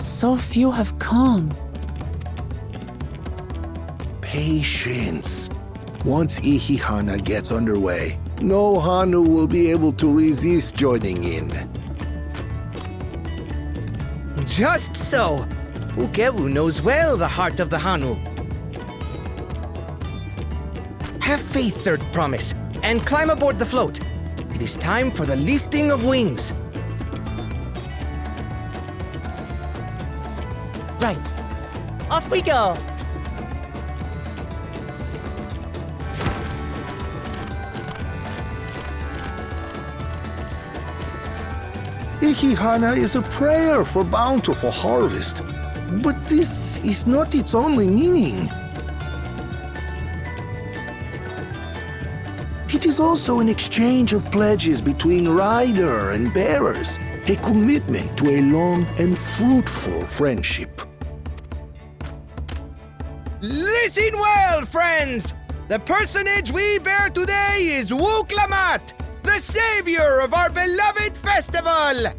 So few have come. Patience. Once Ihih'hana gets underway, no Hanu will be able to resist joining in. Just so. Ukewu knows well the heart of the Hanu. Have faith, Third Promise, and climb aboard the float. It is time for the lifting of wings. Right. Off we go. Ihih'hana is a prayer for bountiful harvest. But this is not its only meaning. It is also an exchange of pledges between rider and bearers, a commitment to a long and fruitful friendship. Listen well, friends! The personage we bear today is Wuklamat, the savior of our beloved festival!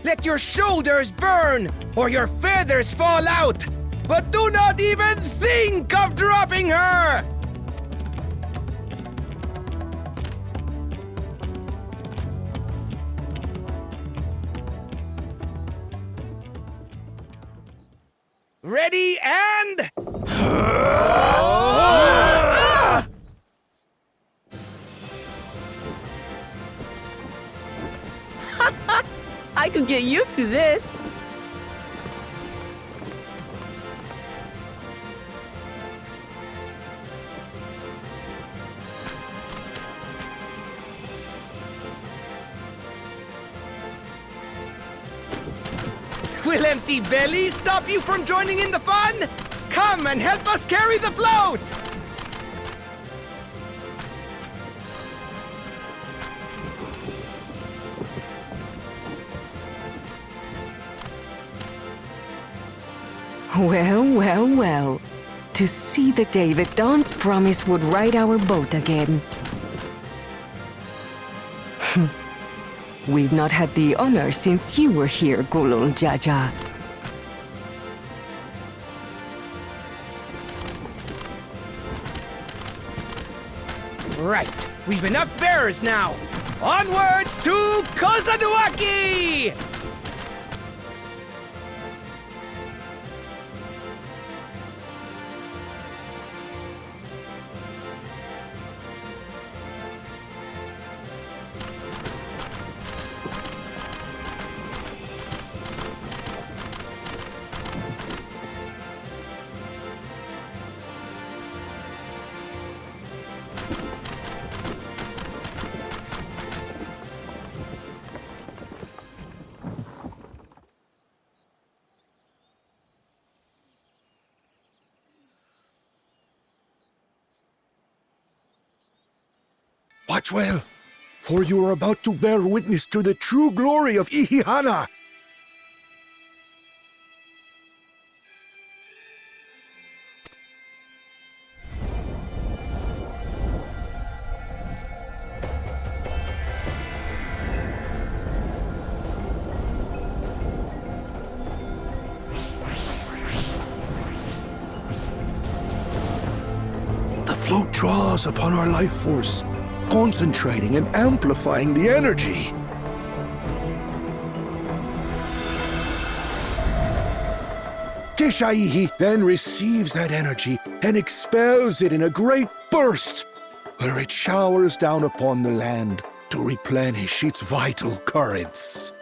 Let your shoulders burn, or your feathers fall out, but do not even think of dropping her! Ready and... I could get used to this. Will empty bellies stop you from joining in the fun? Come and help us carry the float! Well, well, well. To see the day that Dawn's promise would ride our boat again. We've not had the honor since you were here, Gulul Jaja. Right, we've enough bearers now. Onwards to Kozanuaki! Watch well, for you are about to bear witness to the true glory of Ihih'hana. The float draws upon our life force, concentrating and amplifying the energy. Keshaihi then receives that energy and expels it in a great burst, where it showers down upon the land to replenish its vital currents.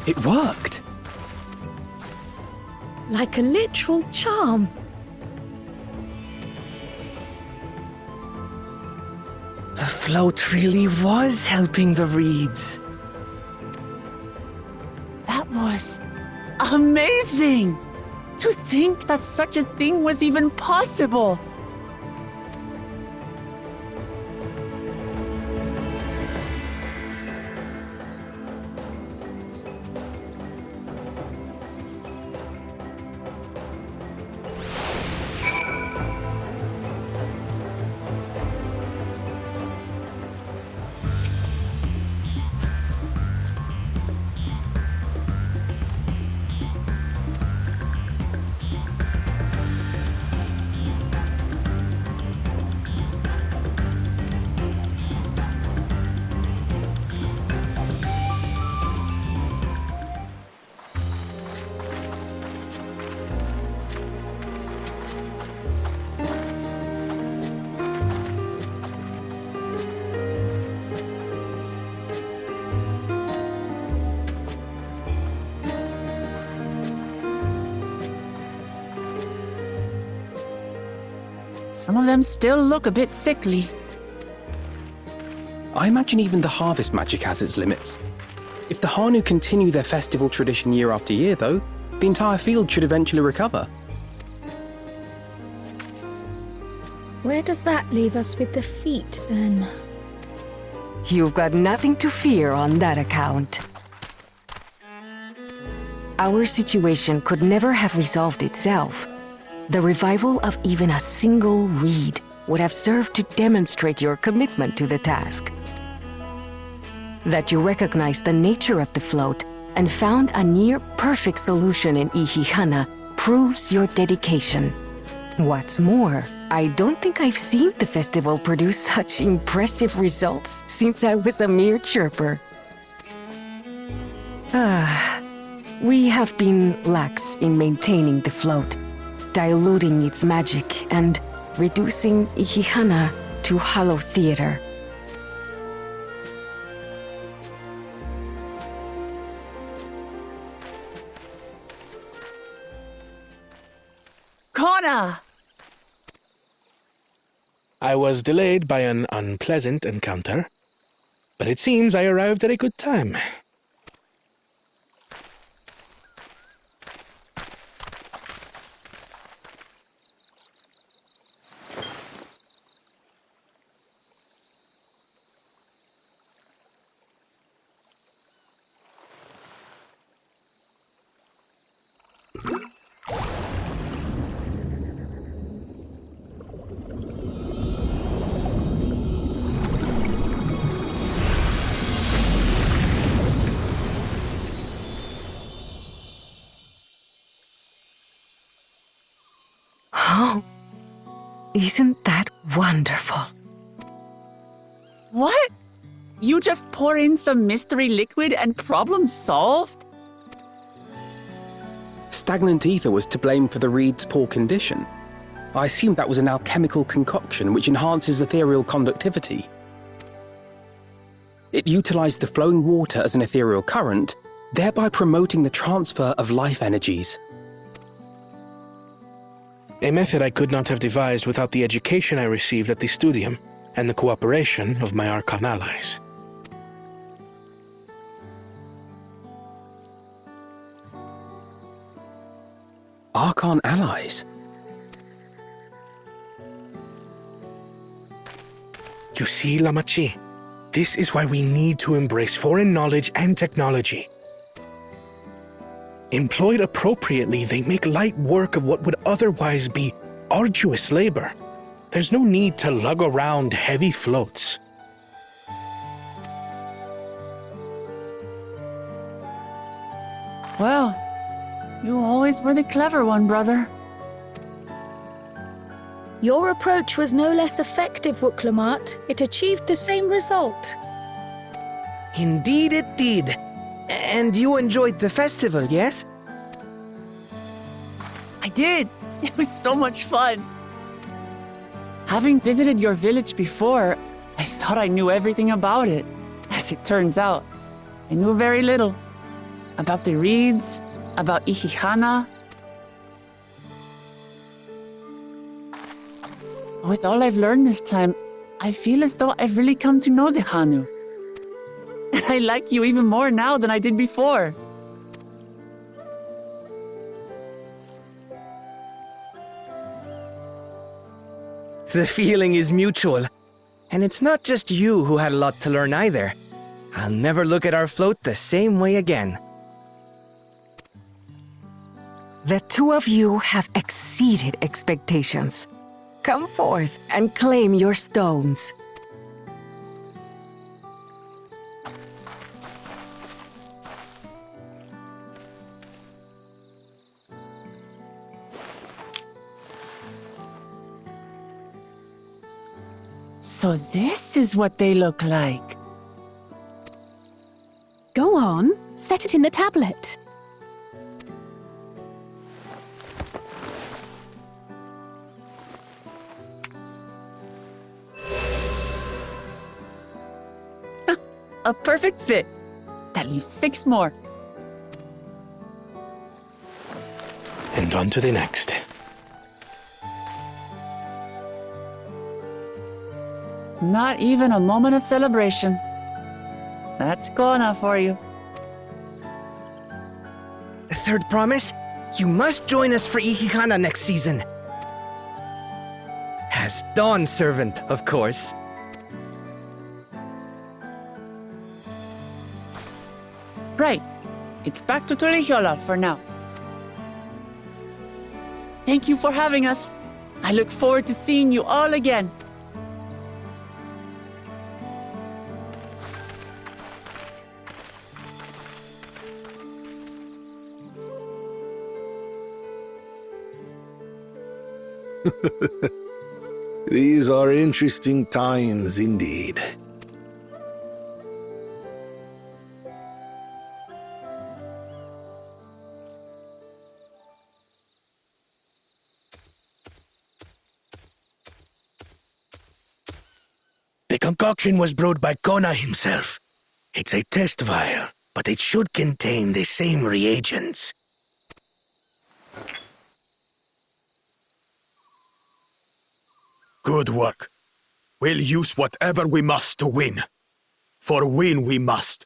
It worked. Like a literal charm. The float really was helping the reeds. That was amazing! To think that such a thing was even possible! Some of them still look a bit sickly. I imagine even the harvest magic has its limits. If the Hanu continue their festival tradition year after year, though, the entire field should eventually recover. Where does that leave us with the feet, then? You've got nothing to fear on that account. Our situation could never have resolved itself. The revival of even a single reed would have served to demonstrate your commitment to the task. That you recognized the nature of the float and found a near-perfect solution in Ihih'hana proves your dedication. What's more, I don't think I've seen the festival produce such impressive results since I was a mere chirper. We have been lax in maintaining the float, diluting its magic and reducing Ihih'hana to hollow theater. Koana! I was delayed by an unpleasant encounter, but it seems I arrived at a good time. Oh, isn't that wonderful? What? You just pour in some mystery liquid and problem solved? Stagnant ether was to blame for the reed's poor condition. I assumed that was an alchemical concoction which enhances ethereal conductivity. It utilized the flowing water as an ethereal current, thereby promoting the transfer of life energies. A method I could not have devised without the education I received at the studium and the cooperation of my Archon allies. Archon allies? You see, Lamachi, this is why we need to embrace foreign knowledge and technology. Employed appropriately, they make light work of what would otherwise be arduous labor. There's no need to lug around heavy floats. Well, you always were the clever one, brother. Your approach was no less effective, Wooklamat. It achieved the same result. Indeed it did. And you enjoyed the festival, yes? I did. It was so much fun. Having visited your village before, I thought I knew everything about it. As it turns out, I knew very little. about the reeds, about Ihih'hana. With all I've learned this time, I feel as though I've really come to know the Hanu. I like you even more now than I did before. The feeling is mutual. And it's not just you who had a lot to learn either. I'll never look at our float the same way again. The two of you have exceeded expectations. Come forth and claim your stones. So this is what they look like. Go on, set it in the tablet. A perfect fit. That leaves 6 more. And on to the next. Not even a moment of celebration. That's Koana for you. The third promise? You must join us for Ihih'hana next season. As Dawn servant, of course. Right. It's back to Ihih'hana for now. Thank you for having us. I look forward to seeing you all again. These are interesting times indeed. The concoction was brewed by Koana himself. It's a test vial, but it should contain the same reagents. Good work. We'll use whatever we must to win. For win we must.